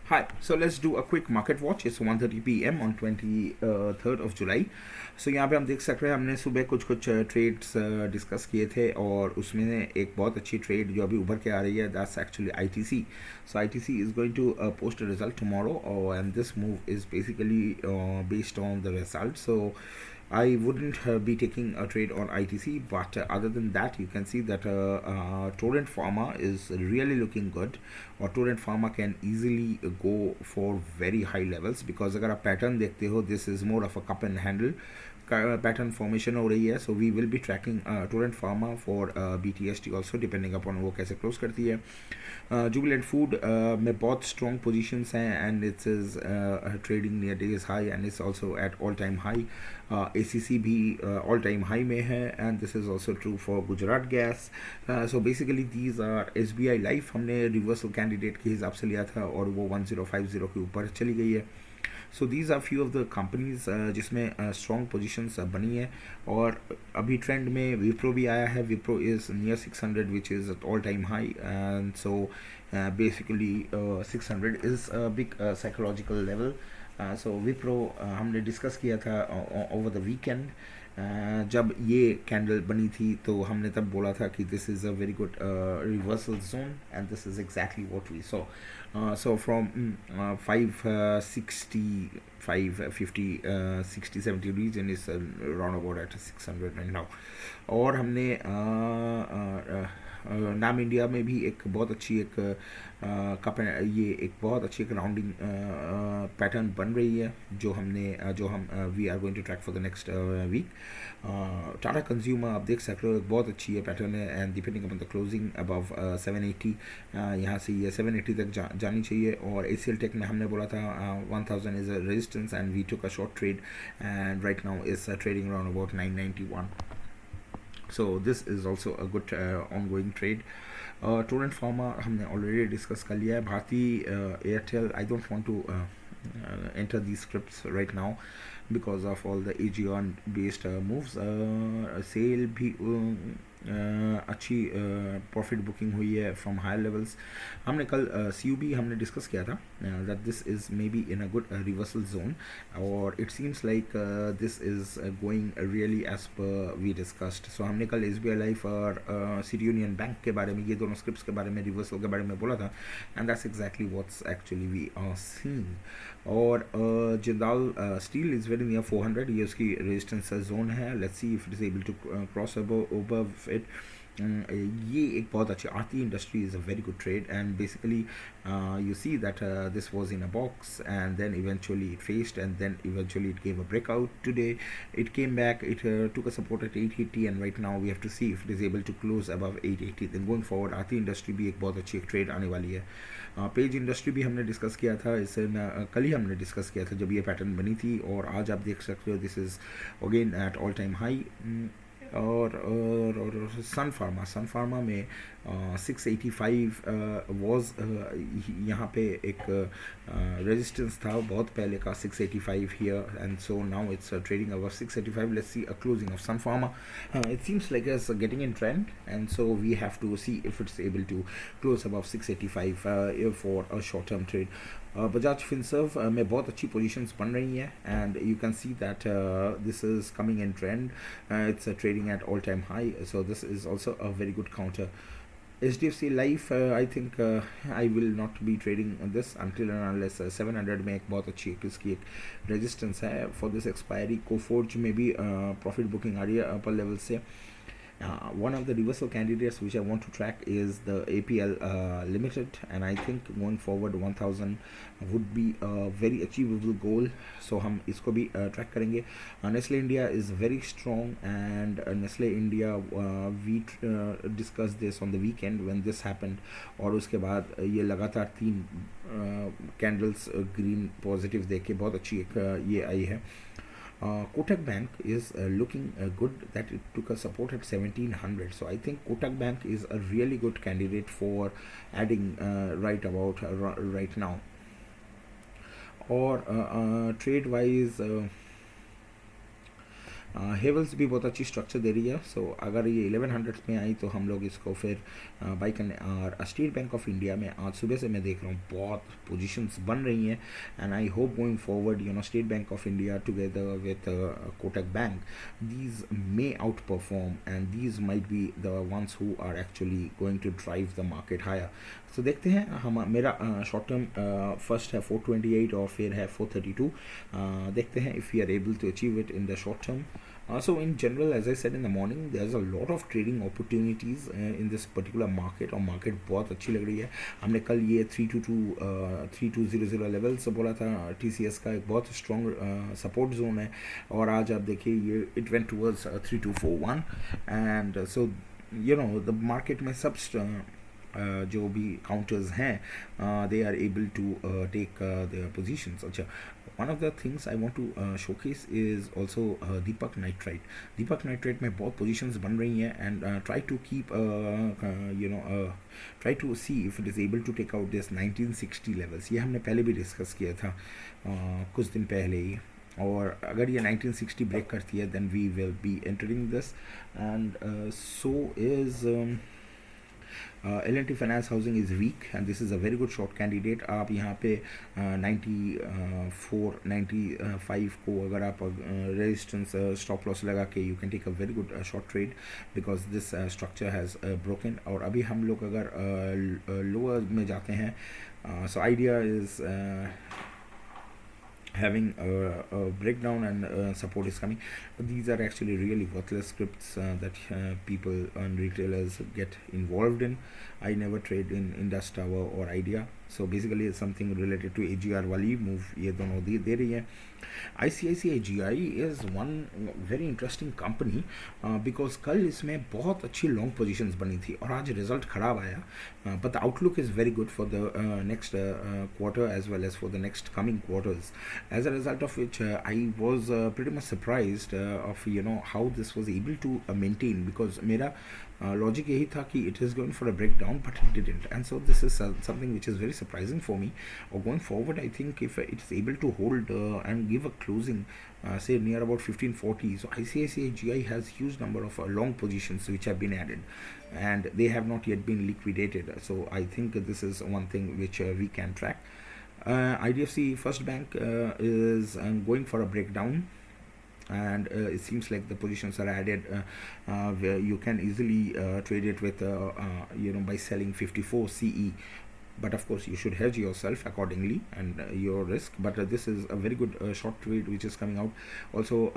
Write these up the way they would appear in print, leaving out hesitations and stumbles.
Hi, so let's do a quick market watch. It's 1:30 p.m. on 23rd of July. So यहाँ पे हम देख सकते हैं हमने सुबह कुछ ट्रेड्स डिस्कस किए थे और उसमें एक बहुत अच्छी ट्रेड जो अभी उभर के आ रही है that's actually ITC. So ITC is going to post a result tomorrow and this move is basically based on the result. So I wouldn't be taking a trade on ITC, but other than that, you can see that Torrent Pharma is really looking good, or Torrent Pharma can easily go for very high levels because अगर आप pattern देखते हो, this is more of a cup and handle pattern formation हो रही है. So we will be tracking Torrent Pharma for BTST also depending upon वो कैसे close करती है. Jubilant Food में बहुत strong positions हैं and it is trading near days high and it's also at all time high. ACC भी all time high में है and this is also true for Gujarat Gas. So basically these are SBI Life हमने reversal candidate के हिसाब से लिया था और वो 1050 के ऊपर चली गई है. So these are few of the companies जिसमें स्ट्रॉन्ग पोजीशंस बनी है और अभी ट्रेंड में विप्रो भी आया है. Wipro is near 600 which is all time high and so basically 600 is big psychological level. So Wipro हमने डिस्कस किया था ओवर द वीकेंड. जब ये कैंडल बनी थी तो हमने तब बोला था कि this is a very good reversal zone and this is exactly what we saw. So from 560, 550, 60, 70 region is around about at 600 right now. और हमने नाम इंडिया में भी एक बहुत अच्छी एक ये एक बहुत अच्छी एक राउंडिंग पैटर्न बन रही है जो हम we are going to track for the next week. Tata consumer आप देख सकते हो एक बहुत अच्छी है पैटर्न है and depending upon the closing above 780 यहाँ से ये 780 तक जानी चाहिए. और ACL टेक में हमने बोला था 1000 is a resistance and we took a short trade and right now is trading around about 991. So this is also a good ongoing trade. Torrent Pharma हमने already discuss कर लिया है. Bharti Airtel I don't want to enter these scripts right now because of all the AGR based moves. Sale भी अच्छी profit booking हुई है from higher levels. हमने कल CUB हमने डिस्कस किया था that this is maybe in a good reversal zone और it seems like this is going really as per we discussed. So हमने कल SBI लाइफ और सिटी यूनियन बैंक के बारे में ये दोनों स्क्रिप्ट्स के बारे में रिवर्सल के बारे में बोला था and that's exactly what's actually we are seeing. और Jindal steel is very near 400 ये उसकी रेजिस्टेंस जोन है. Let's see if it is able to cross above it. ये एक बहुत अच्छी Aarti industry is a very good trade and basically you see that this was in a box and then eventually it faced and then eventually it gave a breakout. Today it came back, it took a support at 880 and right now we have to see if it is able to close above 880. then going forward Aarti industry भी एक बहुत अच्छी एक trade आने वाली है. Page industry भी हमने डिस्कस किया था इसे कल ही हमने डिस्कस किया था जब ये पैटर्न बनी थी और आज आप देख सकते हो this is again eight all time high. और सन फार्मा में 685 वॉज यहाँ पे एक रेजिस्टेंस था बहुत पहले का 685 here and so now it's trading our 685. Let's see a closing of Sun Pharma. It seems like it's getting in trend and so we have to see if it's able to close above 685 for a short term trade. Bajaj Finserv में बहुत अच्छी positions बन रही हैं and you can see that this is coming in trend. It's trading at all time high so this is also a very good counter. HDFC Life I think I will not be trading this until and unless 700 में एक बहुत अच्छी इसकी एक resistance है for this expiry. Coforge में भी profit booking आ रही है अपर लेवल से. One of the reversal candidates which I want to track is the APL Limited and I think going forward 1000 would be a very achievable goal. So हम इसको भी track करेंगे. Nestle India is very strong and Nestle India we discussed this on the weekend when this happened और उसके बाद ये लगातार 3 candles green positive देख के बहुत अच्छी एक ये आई है. Kotak Bank is looking good that it took a support at 1700. So I think Kotak Bank is a really good candidate for adding right about right now. Or trade wise Havells भी बहुत अच्छी स्ट्रक्चर दे रही है, सो अगर ये 1100 में आई तो हम लोग इसको फिर बाई करने। और स्टेट बैंक ऑफ इंडिया में आज सुबह से मैं देख रहा हूँ बहुत पोजीशंस बन रही हैं, and I hope going forward state bank of India together with Kotak bank, these may outperform and these might be the ones who are actually going to drive the market higher. So देखते हैं। हम मेरा short term first है 428 और फिर है 432। देखते हैं if we are able to achieve it in the short term. So in general, as I said in the morning, there's a lot of trading opportunities in this particular market, और market बहुत अच्छी लग रही है। हमने कल ये 3200 level से बोला था, TCS का एक बहुत स्ट्रॉन्ग सपोर्ट जोन है, और आज आप देखिए ये it went towards 3241, and so the market में सब जो भी काउंटर्स हैं they are able to take their positions. अच्छा, one of the things I want to showcase is also Deepak Nitrite. Deepak Nitrite में बहुत positions बन रही हैं, and try to keep try to see if it is able to take out this 1960 levels. ये हमने पहले भी discuss किया था कुछ दिन पहले ही, और अगर ये 1960 ब्रेक करती है then we will be entering this, and so is L&T Finance Housing is weak, and this is a very good short candidate. आप यहाँ पे 94 95 को अगर आप रेजिस्टेंस स्टॉप लॉस लगा के you can take a very good short trade because this structure has broken. और अभी हम लोग अगर लोअर में जाते हैं, so idea is having a breakdown and support is coming. These are actually really worthless scripts that people and retailers get involved in. I never trade in Indus Tower or Idea, so basically it's something related to AGR वाली move ये दोनों दे रही है। ICICI GI is one very interesting company because कल इसमें बहुत अच्छी long positions बनी थी और आज रिजल्ट खराब आया, but the outlook is very good for the next quarter as well as for the next coming quarters, as a result of which I was pretty much surprised of how this was able to maintain, because मेरा logic यही था कि it is going for a breakdown, but it didn't, and so this is something which is very surprising for me. Or going forward, I think if it is able to hold and give a closing say near about 1540, so ICICI GI has huge number of long positions which have been added and they have not yet been liquidated, so I think this is one thing which we can track. IDFC First Bank is going for a breakdown, and it seems like the positions are added where you can easily trade it with by selling 54 CE, but of course you should hedge yourself accordingly and your risk, but this is a very good short trade which is coming out. Also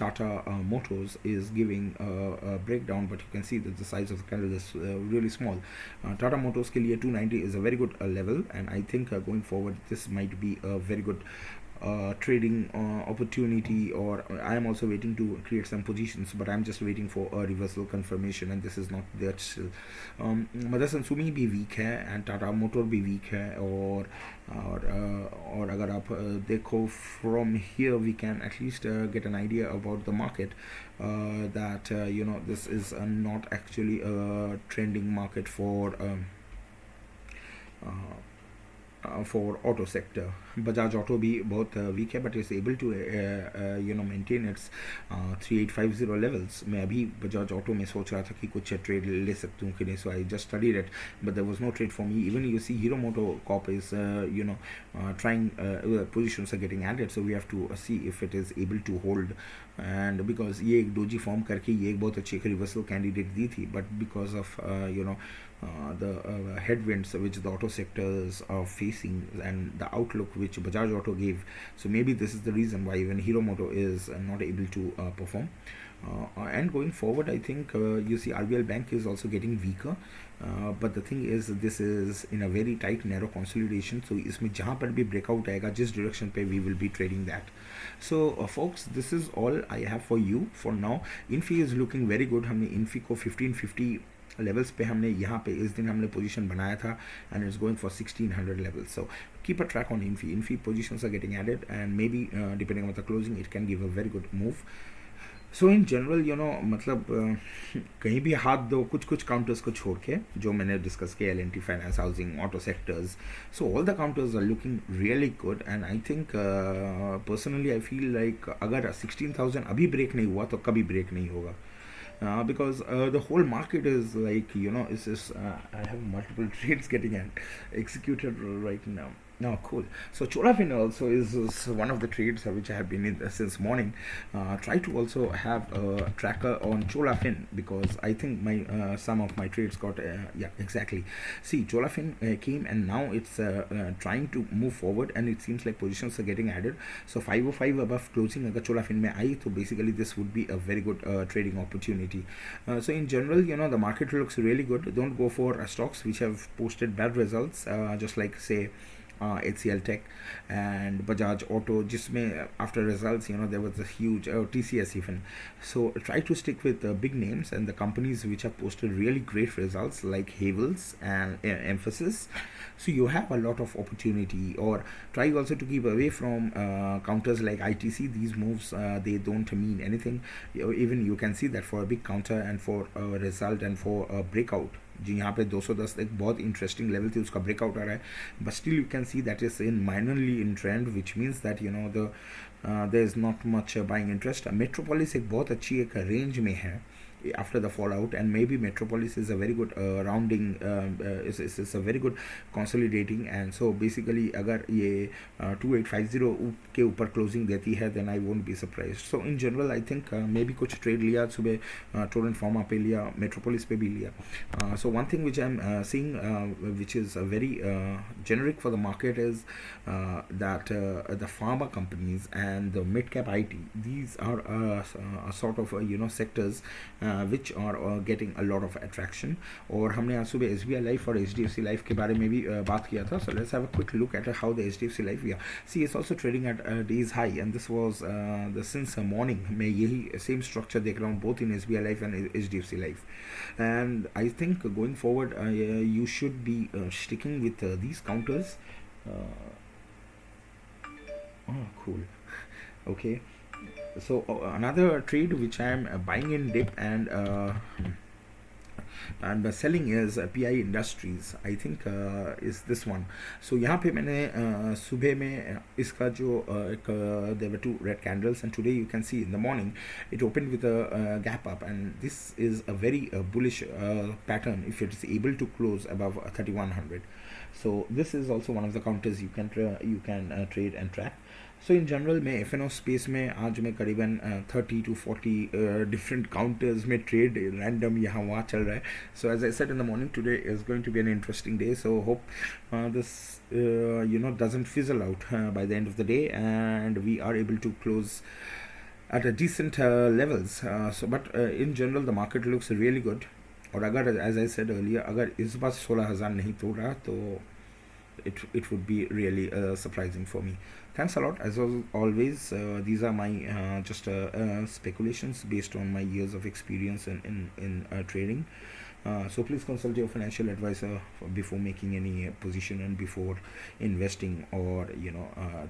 Tata Motors is giving a breakdown, but you can see that the size of the candle is really small. Tata Motors ke liye 290 is a very good level, and I think going forward this might be a very good trading opportunity, or I am also waiting to create some positions, but I'm just waiting for a reversal confirmation, and this is not there still. Motherson Sumi भी weak है and Tata Motor भी weak है, और अगर आप देखो from here we can at least get an idea about the market that this is not actually a trending market for auto sector. Bajaj Auto भी बहुत वीक है, but is able to maintain its 3850 levels. मैं अभी Bajaj auto में सोच रहा था कि कुछ ट्रेड ले सकता हूँ कि नहीं, so I just studied it but there was no trade for me. Even you see Hero MotoCorp is trying positions are getting added, so we have to see if it is able to hold, and because ये एक doji form करके ये एक बहुत अच्छी एक reversal candidate दी थी, but because of the headwinds which the auto sectors are facing and the outlook which Bajaj Auto gave, so maybe this is the reason why even Hero Moto is not able to perform. And going forward, I think you see RBL Bank is also getting weaker, but the thing is this is in a very tight narrow consolidation, so इसमें जहाँ पर भी breakout आएगा जिस direction पे we will be trading that. So folks, this is all I have for you for now. Infi is looking very good. हमने Infi को 1550 levels पे हमने यहाँ पे इस दिन हमने पोजीशन बनाया था, and it's going for 1600 levels, so keep a track on Infi. Positions are getting added, and maybe depending on the closing it can give a very good move. So in general मतलब कहीं भी हाथ दो कुछ कुछ counters को छोड़ के जो मैंने डिस्कस किया, L N T finance, housing, auto sectors, so all the counters are looking really good and I think personally I feel like अगर 16,000 अभी ब्रेक नहीं हुआ तो कभी ब्रेक नहीं होगा. Because the whole market is like, it's just, I have multiple trades getting executed right now. No, cool. So Cholafin also is one of the trades which I have been in since morning. Try to also have a tracker on Cholafin because I think my some of my trades got yeah, exactly. See, Cholafin came and now it's trying to move forward and it seems like positions are getting added. So 505 above closing agar Cholafin mein aayi, so basically this would be a very good trading opportunity. So in general, the market looks really good. Don't go for stocks which have posted bad results, just like say HCL Tech and Bajaj Auto, जिसमें after results there was a huge TCS even. So try to stick with the big names and the companies which have posted really great results like Havells and Emphasis. So you have a lot of opportunity. Or try also to keep away from counters like ITC. These moves they don't mean anything. Even you can see that for a big counter and for a result and for a breakout, जी यहाँ पे 210 एक बहुत interesting level थी, उसका breakout आ रहा है, but still you can see that is in minorly in trend, which means that there is not much buying interest. Metropolis एक बहुत अच्छी एक रेंज में है after the fallout, and maybe Metropolis is a very good rounding, is a very good consolidating, and so basically agar ye 2850 के ऊपर closing देती है then I won't be surprised. So in general I think maybe कुछ trade लिया सुबह, Torrent Pharma पे लिया, Metropolis पे भी लिया. So one thing which I'm seeing which is very generic for the market is that the pharma companies and the mid-cap IT, these are a sort of sectors which are getting a lot of attraction. और हमने आज सुबह SBI Life और HDFC Life के बारे में भी बात किया था. So let's have a quick look at how the HDFC Life, yeah, see it's also trading at day's high, and this was the since morning मैं यही same structure देख रहा हूँ both in SBI Life and HDFC Life, and I think going forward you should be sticking with these counters. Oh, cool. Okay. So another trade which I am buying in dip and selling is PI Industries. I think is this one. So यहाँ पे मैंने सुबह में इसका जो there were two red candles, and today you can see in the morning it opened with a gap up, and this is a very bullish pattern if it is able to close above 3100. So this is also one of the counters you can trade and track. So in general मैं F&O space में आज मैं करीबन 30 to 40 different counters में trade random यहाँ वहाँ चल रहा है. So as I said in the morning, today is going to be an interesting day. So hope this doesn't fizzle out by the end of the day, and we are able to close at a decent levels. But in general the market looks really good. और अगर as I said earlier अगर इस बार 16,000 नहीं तोड़ रहा तो it would be really surprising for me. Thanks a lot. As always, these are my just speculations based on my years of experience in trading. So please consult your financial advisor before making any position and before investing or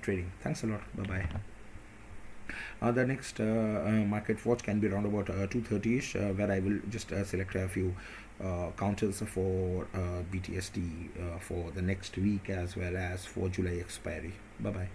trading. Thanks a lot. Bye bye. The next market watch can be around about 2:30ish, where I will just select a few counters for BTST for the next week as well as for July expiry. Bye bye.